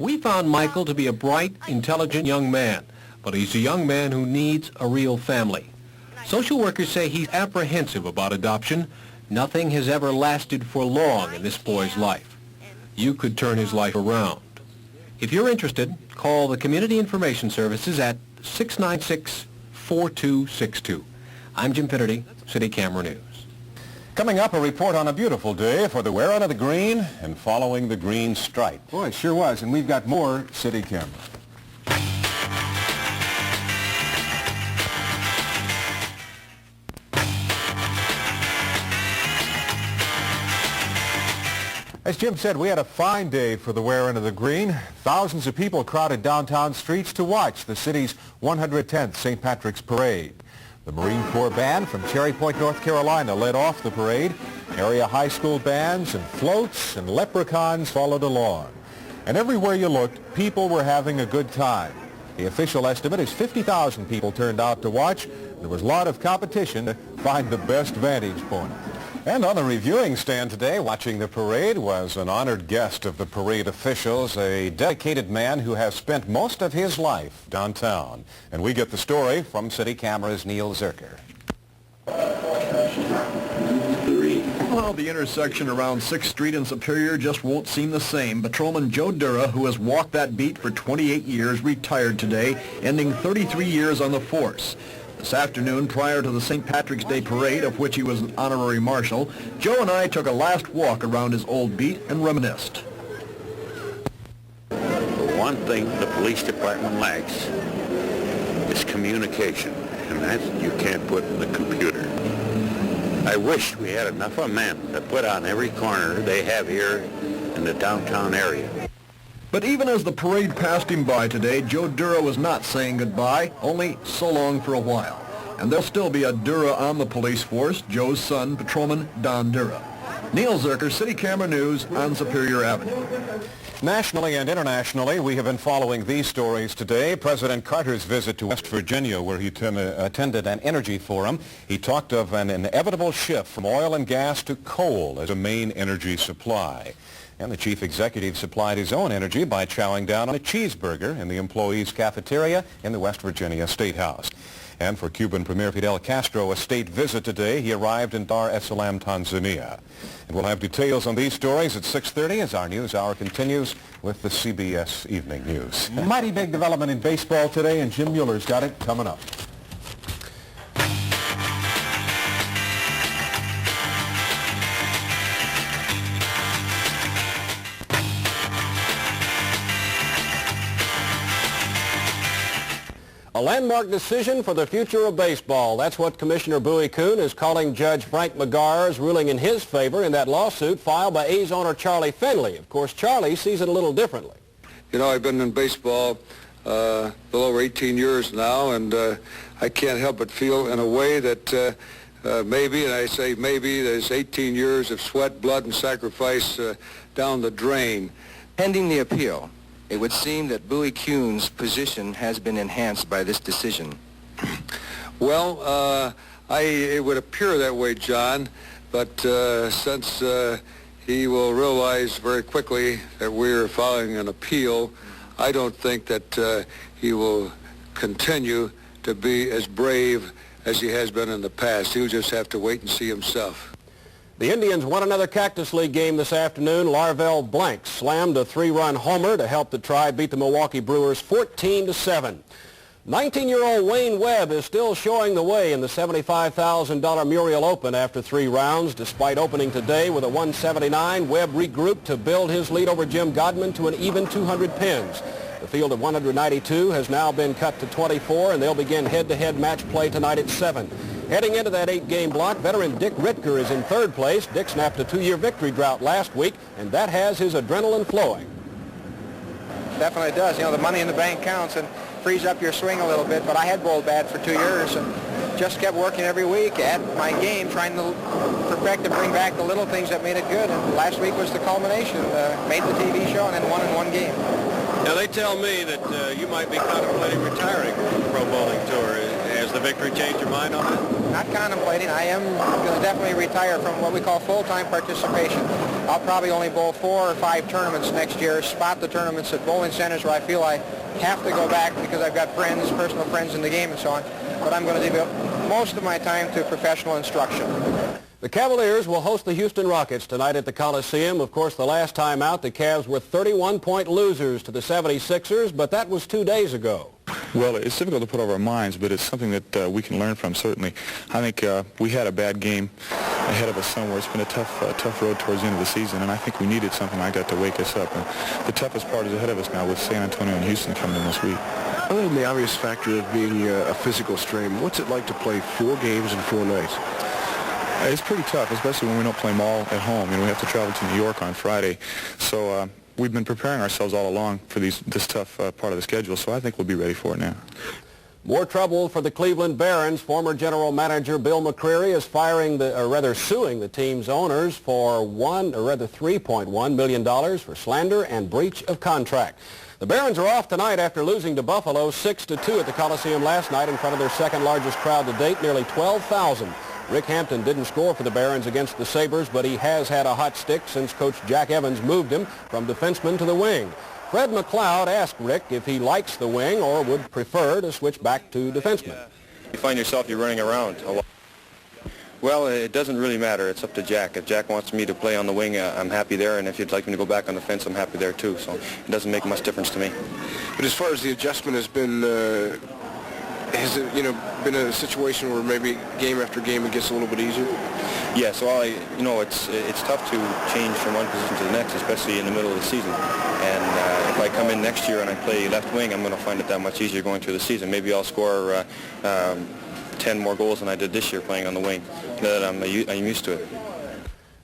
We found Michael to be a bright, intelligent young man, but he's a young man who needs a real family. Social workers say he's apprehensive about adoption. Nothing has ever lasted for long in this boy's life. You could turn his life around. If you're interested, call the Community Information Services at 696-4262. I'm Jim Finnerty, City Camera News. Coming up, a report on a beautiful day for the wearing of the green and following the green stripe. Boy, it sure was, and we've got more City Camera. As Jim said, we had a fine day for the wearing of the green. Thousands of people crowded downtown streets to watch the city's 110th St. Patrick's Parade. The Marine Corps Band from Cherry Point, North Carolina led off the parade. Area high school bands and floats and leprechauns followed along. And everywhere you looked, people were having a good time. The official estimate is 50,000 people turned out to watch. There was a lot of competition to find the best vantage point. And on the reviewing stand today, watching the parade, was an honored guest of the parade officials, a dedicated man who has spent most of his life downtown. And we get the story from City Camera's Neil Zerker. Well, the intersection around 6th Street and Superior just won't seem the same. Patrolman Joe Dura, who has walked that beat for 28 years, retired today, ending 33 years on the force. This afternoon, prior to the St. Patrick's Day Parade, of which he was an honorary marshal, Joe and I took a last walk around his old beat and reminisced. The one thing the police department lacks is communication, and that you can't put in the computer. I wish we had enough of men to put on every corner they have here in the downtown area. But even as the parade passed him by today, Joe Dura was not saying goodbye, only so long for a while. And there'll still be a Dura on the police force, Joe's son, Patrolman Don Dura. Neil Zerker, City Camera News on Superior Avenue. Nationally and internationally, we have been following these stories today. President Carter's visit to West Virginia, where he attended an energy forum. He talked of an inevitable shift from oil and gas to coal as a main energy supply. And the chief executive supplied his own energy by chowing down on a cheeseburger in the employees' cafeteria in the West Virginia State House. And for Cuban Premier Fidel Castro, a state visit today, he arrived in Dar es Salaam, Tanzania. And we'll have details on these stories at 6:30 as our news hour continues with the CBS Evening News. Mighty big development in baseball today, and Jim Mueller's got it coming up. A landmark decision for the future of baseball. That's what Commissioner Bowie Kuhn is calling Judge Frank McGarr's ruling in his favor in that lawsuit filed by A's owner Charlie Finley. Of course, Charlie sees it a little differently. You know, I've been in baseball a little over 18 years now, and I can't help but feel in a way that maybe, and I say maybe, there's 18 years of sweat, blood, and sacrifice down the drain. Pending the appeal, it would seem that Bowie Kuhn's position has been enhanced by this decision. Well, it would appear that way, John, but since he will realize very quickly that we're filing an appeal, I don't think that he will continue to be as brave as he has been in the past. He'll just have to wait and see himself. The Indians won another Cactus League game this afternoon. Larvell Blank slammed a 3-run homer to help the Tribe beat the Milwaukee Brewers 14-7. 19-year-old Wayne Webb is still showing the way in the $75,000 Muriel Open after 3 rounds. Despite opening today with a 179, Webb regrouped to build his lead over Jim Godman to an even 200 pins. The field of 192 has now been cut to 24, and they'll begin head-to-head match play tonight at 7. Heading into that 8-game block, veteran Dick Ritker is in 3rd place. Dick snapped a 2-year victory drought last week, and that has his adrenaline flowing. Definitely does. You know, the money in the bank counts and frees up your swing a little bit, but I had bowled bad for 2 years and just kept working every week at my game, trying to perfect and bring back the little things that made it good, and last week was the culmination. Made the TV show and then won in 1 game. Now, they tell me that you might be contemplating retiring from the Pro Bowling Tour. Has the victory changed your mind on that? Not contemplating. I am going to definitely retire from what we call full-time participation. I'll probably only bowl 4 or 5 tournaments next year, spot the tournaments at bowling centers where I feel I have to go back because I've got friends, personal friends in the game and so on. But I'm going to devote most of my time to professional instruction. The Cavaliers will host the Houston Rockets tonight at the Coliseum. Of course, the last time out, the Cavs were 31-point losers to the 76ers, but that was 2 days ago. Well, it's difficult to put over our minds, but it's something that we can learn from, certainly. I think we had a bad game ahead of us somewhere. It's been a tough road towards the end of the season, and I think we needed something like that to wake us up. And the toughest part is ahead of us now with San Antonio and Houston coming in this week. Other than the obvious factor of being a physical strain, what's it like to play 4 games in 4 nights? It's pretty tough, especially when we don't play them all at home. You know, we have to travel to New York on Friday. So we've been preparing ourselves all along for this tough part of the schedule, so I think we'll be ready for it now. More trouble for the Cleveland Barons. Former general manager Bill McCreary is suing the team's owners for $3.1 million for slander and breach of contract. The Barons are off tonight after losing to Buffalo 6-2 at the Coliseum last night in front of their second largest crowd to date, nearly 12,000. Rick Hampton didn't score for the Barons against the Sabres, but he has had a hot stick since Coach Jack Evans moved him from defenseman to the wing. Fred McLeod asked Rick if he likes the wing or would prefer to switch back to defenseman. You find yourself, you're running around a lot. Well, it doesn't really matter. It's up to Jack. If Jack wants me to play on the wing, I'm happy there, and if you'd like me to go back on the fence, I'm happy there too. So it doesn't make much difference to me. But as far as the adjustment has been, has it, been a situation where maybe game after game it gets a little bit easier? Yeah, so it's tough to change from one position to the next, especially in the middle of the season. And if I come in next year and I play left wing, I'm going to find it that much easier going through the season. Maybe I'll score 10 more goals than I did this year playing on the wing. That I'm used to it.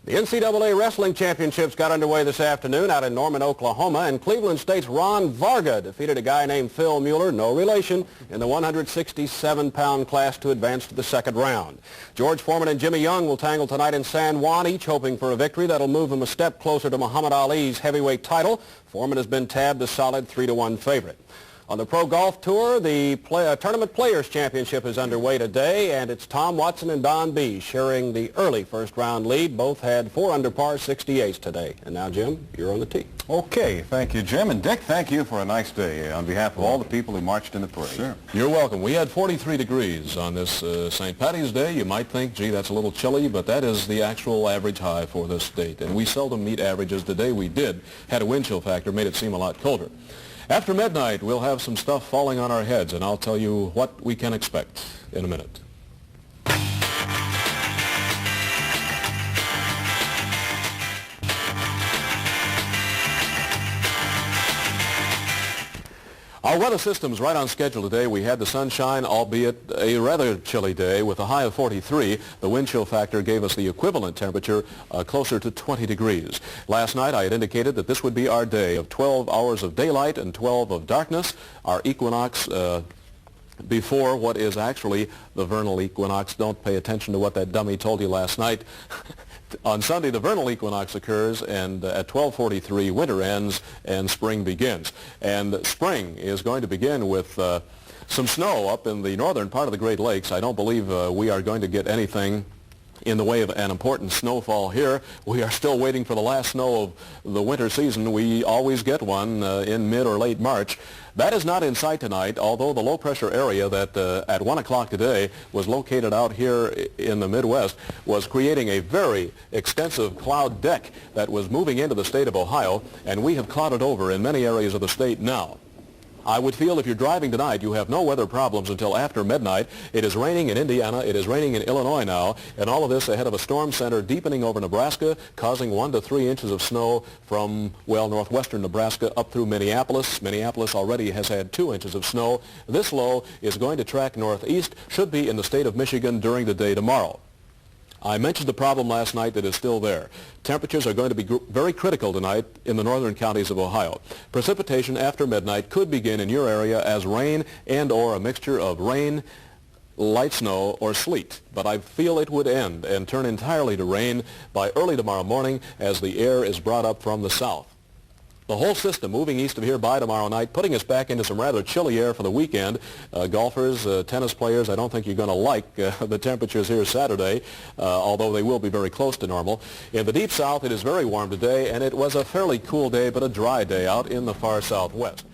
The NCAA Wrestling Championships got underway this afternoon out in Norman, Oklahoma, and Cleveland State's Ron Varga defeated a guy named Phil Mueller, no relation, in the 167-pound class to advance to the second round. George Foreman and Jimmy Young will tangle tonight in San Juan, each hoping for a victory that'll move them a step closer to Muhammad Ali's heavyweight title. Foreman has been tabbed a solid 3-1 favorite. On the Pro Golf Tour, the Tournament Players Championship is underway today, and it's Tom Watson and Don B sharing the early first-round lead. Both had 4 under par 68s today. And now, Jim, you're on the tee. Okay, thank you, Jim. And Dick, thank you for a nice day on behalf of all the people who marched in the parade. Sure. You're welcome. We had 43 degrees on this St. Paddy's Day. You might think, gee, that's a little chilly, but that is the actual average high for this date. And we seldom meet averages. The day we did had a wind chill factor, made it seem a lot colder. After midnight, we'll have some stuff falling on our heads, and I'll tell you what we can expect in a minute. Our weather system's right on schedule today. We had the sunshine, albeit a rather chilly day with a high of 43. The wind chill factor gave us the equivalent temperature closer to 20 degrees. Last night I had indicated that this would be our day of 12 hours of daylight and 12 of darkness. Our equinox before what is actually the vernal equinox. Don't pay attention to what that dummy told you last night. On Sunday, the vernal equinox occurs, and at 12:43, winter ends and spring begins. And spring is going to begin with some snow up in the northern part of the Great Lakes. I don't believe we are going to get anything in the way of an important snowfall here. We are still waiting for the last snow of the winter season. We always get one in mid or late March. That is not in sight tonight, although the low-pressure area that at 1 o'clock today was located out here in the Midwest was creating a very extensive cloud deck that was moving into the state of Ohio, and we have clouded over in many areas of the state now. I would feel if you're driving tonight, you have no weather problems until after midnight. It is raining in Indiana. It is raining in Illinois now. And all of this ahead of a storm center deepening over Nebraska, causing 1 to 3 inches of snow from, well, northwestern Nebraska up through Minneapolis. Minneapolis already has had 2 inches of snow. This low is going to track northeast, should be in the state of Michigan during the day tomorrow. I mentioned the problem last night that is still there. Temperatures are going to be very critical tonight in the northern counties of Ohio. Precipitation after midnight could begin in your area as rain and or a mixture of rain, light snow, or sleet. But I feel it would end and turn entirely to rain by early tomorrow morning as the air is brought up from the south. The whole system moving east of here by tomorrow night, putting us back into some rather chilly air for the weekend. Golfers, tennis players, I don't think you're going to like the temperatures here Saturday, although they will be very close to normal. In the deep south, it is very warm today, and it was a fairly cool day, but a dry day out in the far southwest.